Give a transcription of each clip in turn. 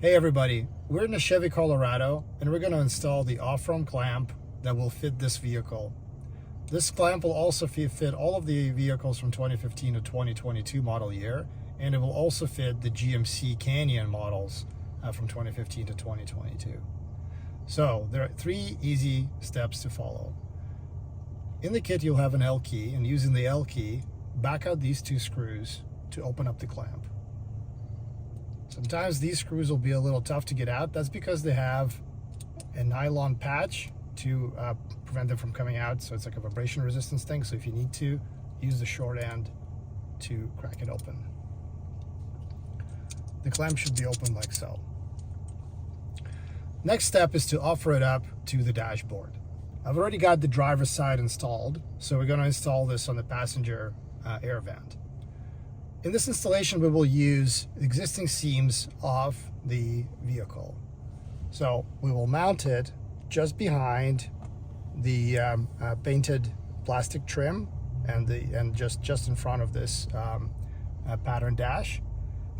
Hey everybody, we're in a Chevy Colorado and we're going to install the off-roam clamp that will fit this vehicle. This clamp will also fit all of the vehicles from 2015 to 2022 model year, and it will also fit the GMC Canyon models from 2015 to 2022. So there are 3 easy steps to follow. In the kit you'll have an L key, and using the L key, back out these 2 screws to open up the clamp. Sometimes these screws will be a little tough to get out. That's because they have a nylon patch to prevent them from coming out. So it's like a vibration resistance thing. So if you need to, use the short end to crack it open. The clamp should be open like so. Next step is to offer it up to the dashboard. I've already got the driver's side installed, so we're going to install this on the passenger air vent. In this installation, we will use existing seams of the vehicle. So we will mount it just behind the painted plastic trim and just in front of this pattern dash.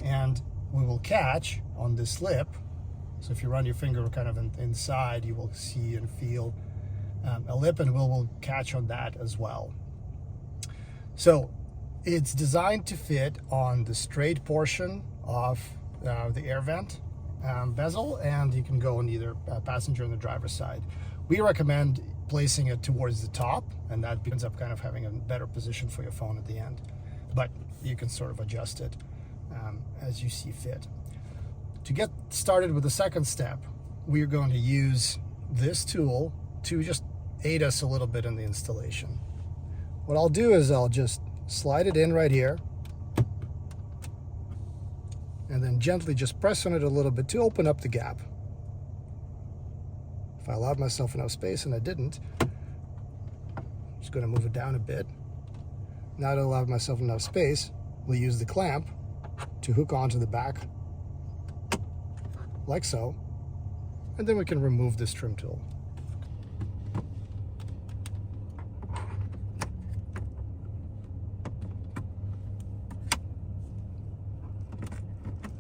And we will catch on this lip. So if you run your finger kind of inside, you will see and feel a lip, and we'll catch on that as well. So it's designed to fit on the straight portion of the air vent bezel, and you can go on either passenger or the driver's side. We recommend placing it towards the top, and that ends up kind of having a better position for your phone at the end. But you can sort of adjust it as you see fit. To get started with the second step, we're going to use this tool to just aid us a little bit in the installation. What I'll do is I'll just slide it in right here and then gently just press on it a little bit to open up the gap. If I allowed myself enough space, and I didn't, I'm just going to move it down a bit. Now that I allowed myself enough space, we'll use the clamp to hook onto the back like so, and then we can remove this trim tool.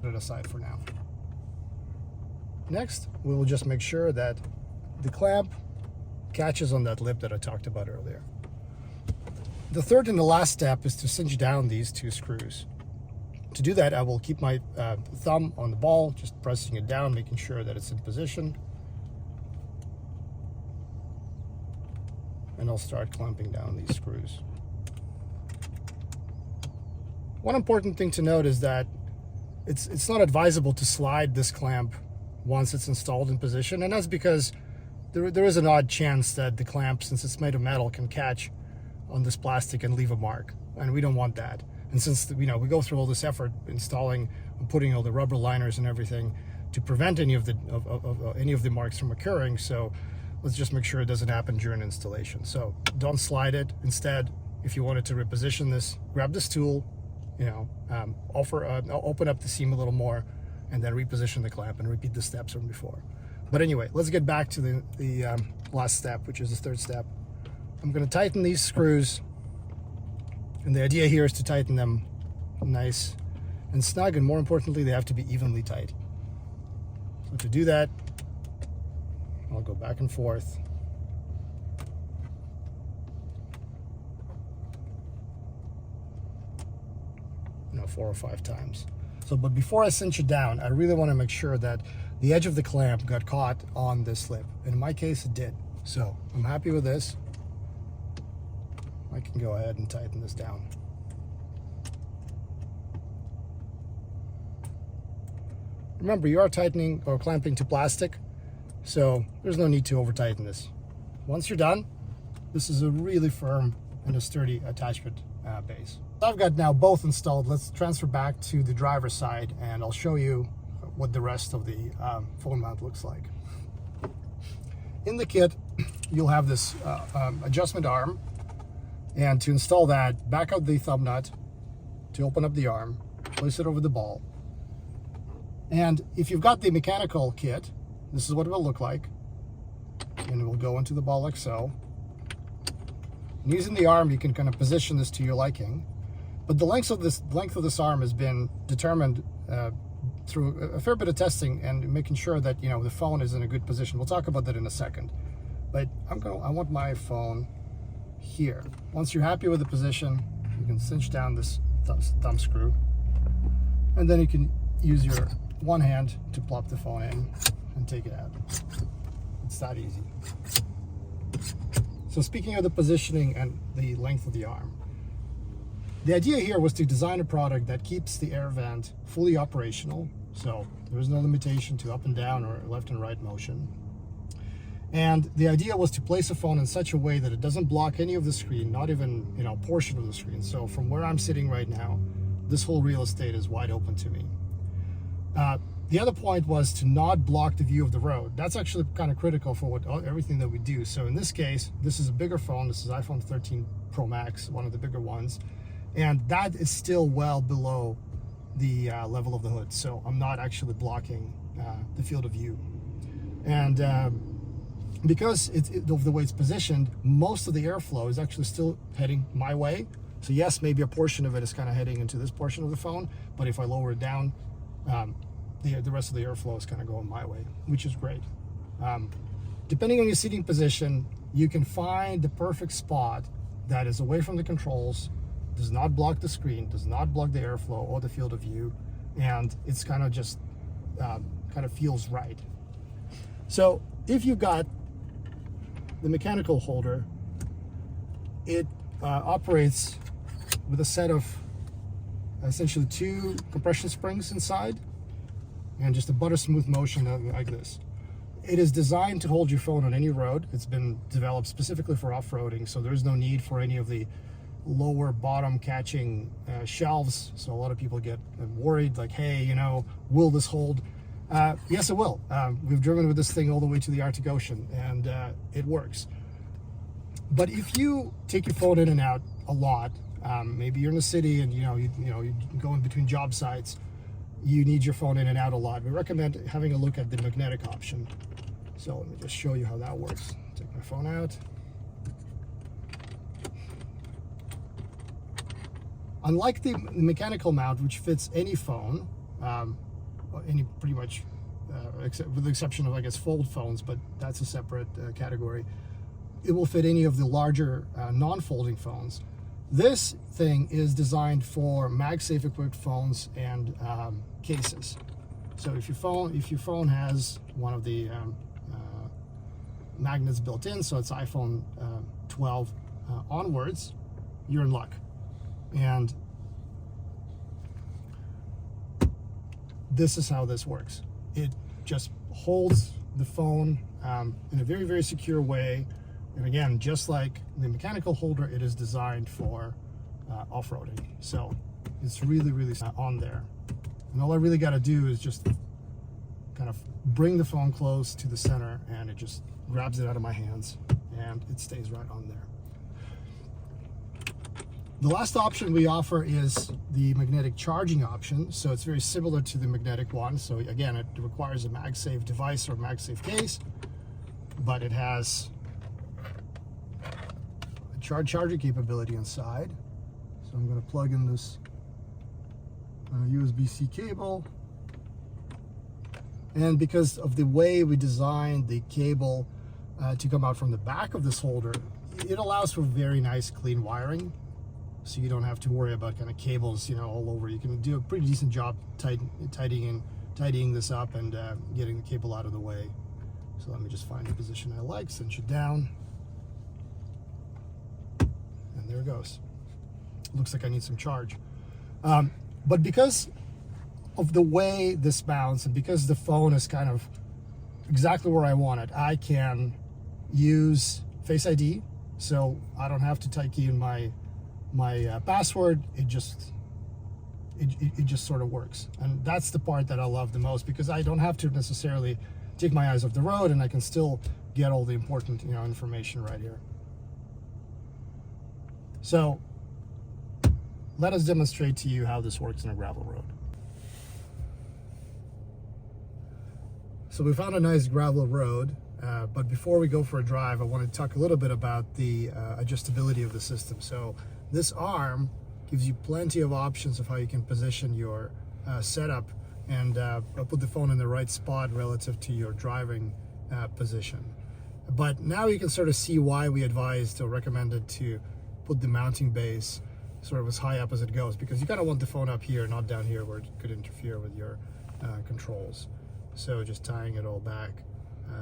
Put it aside for now. Next, we will just make sure that the clamp catches on that lip that I talked about earlier. The third and the last step is to cinch down these 2 screws. To do that, I will keep my thumb on the ball, just pressing it down, making sure that it's in position. And I'll start clamping down these screws. One important thing to note is that it's not advisable to slide this clamp once it's installed in position, and that's because there is an odd chance that the clamp, since it's made of metal, can catch on this plastic and leave a mark, and we don't want that. And since we go through all this effort installing and putting all the rubber liners and everything to prevent any of the marks from occurring, so let's just make sure it doesn't happen during installation. So don't slide it. Instead, if you wanted to reposition this, grab this tool, open up the seam a little more, and then reposition the clamp and repeat the steps from before. But anyway, let's get back to the last step, which is the third step. I'm going to tighten these screws, and the idea here is to tighten them nice and snug, and more importantly, they have to be evenly tight. So to do that, I'll go back and forth. 4 or 5 times. So, but before I cinch it down, I really want to make sure that the edge of the clamp got caught on this lip. And in my case, it did. So I'm happy with this. I can go ahead and tighten this down. Remember, you are tightening or clamping to plastic, so there's no need to over tighten this. Once you're done, this is a really firm and a sturdy attachment base. I've got now both installed. Let's transfer back to the driver's side, and I'll show you what the rest of the phone mount looks like. In the kit, you'll have this adjustment arm, and to install that, back out the thumb nut to open up the arm, place it over the ball. And if you've got the mechanical kit, this is what it will look like, and it will go into the ball like so. And using the arm, you can kind of position this to your liking. But the length of this arm has been determined through a fair bit of testing and making sure that, you know, the phone is in a good position. We'll talk about that in a second. But I want my phone here. Once you're happy with the position, you can cinch down this thumb screw, and then you can use your one hand to plop the phone in and take it out. It's that easy. So speaking of the positioning and the length of the arm, the idea here was to design a product that keeps the air vent fully operational. So there is no limitation to up and down or left and right motion. And the idea was to place a phone in such a way that it doesn't block any of the screen, not even, you know, a portion of the screen. So from where I'm sitting right now, this whole real estate is wide open to me. The other point was to not block the view of the road. That's actually kind of critical for everything that we do. So in this case, this is a bigger phone. This is iPhone 13 Pro Max, one of the bigger ones. And that is still well below the level of the hood. So I'm not actually blocking the field of view. And because of the way it's positioned, most of the airflow is actually still heading my way. So yes, maybe a portion of it is kind of heading into this portion of the phone, but if I lower it down, the rest of the airflow is kind of going my way, which is great. Depending on your seating position, you can find the perfect spot that is away from the controls, does not block the screen, does not block the airflow or the field of view, and it's kind of just kind of feels right. So if you've got the mechanical holder, it operates with a set of essentially 2 compression springs inside and just a butter smooth motion like this. It is designed to hold your phone on any road. It's been developed specifically for off-roading, so there's no need for any of the lower bottom catching shelves. So a lot of people get worried, like, hey, you know, will this hold? Yes, it will. We've driven with this thing all the way to the Arctic Ocean, and it works. But if you take your phone in and out a lot, maybe you're in the city and you're going between job sites, you need your phone in and out a lot. We recommend having a look at the magnetic option. So let me just show you how that works. Take my phone out. Unlike the mechanical mount, which fits any phone, any pretty much, with the exception of, I guess, fold phones, but that's a separate category. It will fit any of the larger non-folding phones. This thing is designed for MagSafe equipped phones and cases. So if your phone has one of the magnets built in, so it's iPhone 12 onwards, you're in luck. And this is how this works. It just holds the phone in a very, very secure way. And again, just like the mechanical holder, it is designed for off-roading. So it's really, really on there. And all I really got to do is just kind of bring the phone close to the center, and it just grabs it out of my hands, and it stays right on there. The last option we offer is the magnetic charging option. So it's very similar to the magnetic one. So again, it requires a MagSafe device or MagSafe case, but it has a charging capability inside. So I'm going to plug in this USB-C cable. And because of the way we designed the cable to come out from the back of this holder, it allows for very nice clean wiring. So you don't have to worry about kind of cables, all over. You can do a pretty decent job tidying this up and getting the cable out of the way. So let me just find the position I like, cinch it down, and there it goes. Looks like I need some charge. But because of the way this mounts and because the phone is kind of exactly where I want it, I can use Face ID. So I don't have to key in my password. It just sort of works. And that's the part that I love the most, because I don't have to necessarily take my eyes off the road, and I can still get all the important information right here. So let us demonstrate to you how this works in a gravel road. So we found a nice gravel road, but before we go for a drive, I want to talk a little bit about the adjustability of the system. So this arm gives you plenty of options of how you can position your setup, and put the phone in the right spot relative to your driving position. But now you can sort of see why we advised or recommended to put the mounting base sort of as high up as it goes, because you kind of want the phone up here, not down here where it could interfere with your controls. So just tying it all back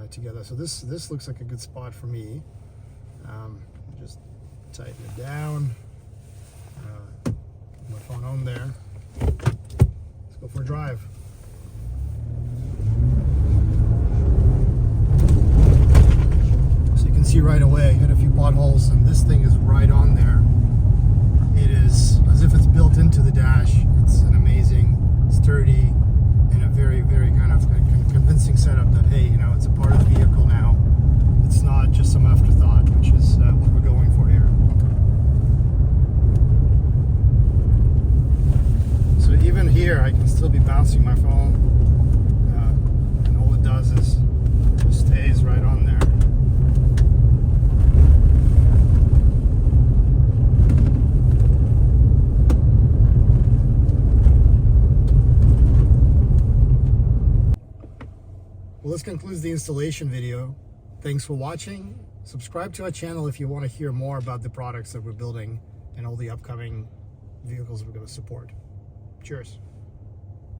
together. So this looks like a good spot for me. Just tighten it down. Put my phone on there. Let's go for a drive. So you can see right away, I hit a few potholes, and this thing is right on there. It is as if it's built into the dash. It's an amazing, sturdy, and a very, very kind of convincing setup that, hey, you know, it's a part of the vehicle now. It's not just some afterthought, which is what we're going for here. So even here, I can still be bouncing my phone, and all it does is just stays right on there. Well, this concludes the installation video. Thanks for watching. Subscribe to our channel if you want to hear more about the products that we're building and all the upcoming vehicles we're going to support. Cheers.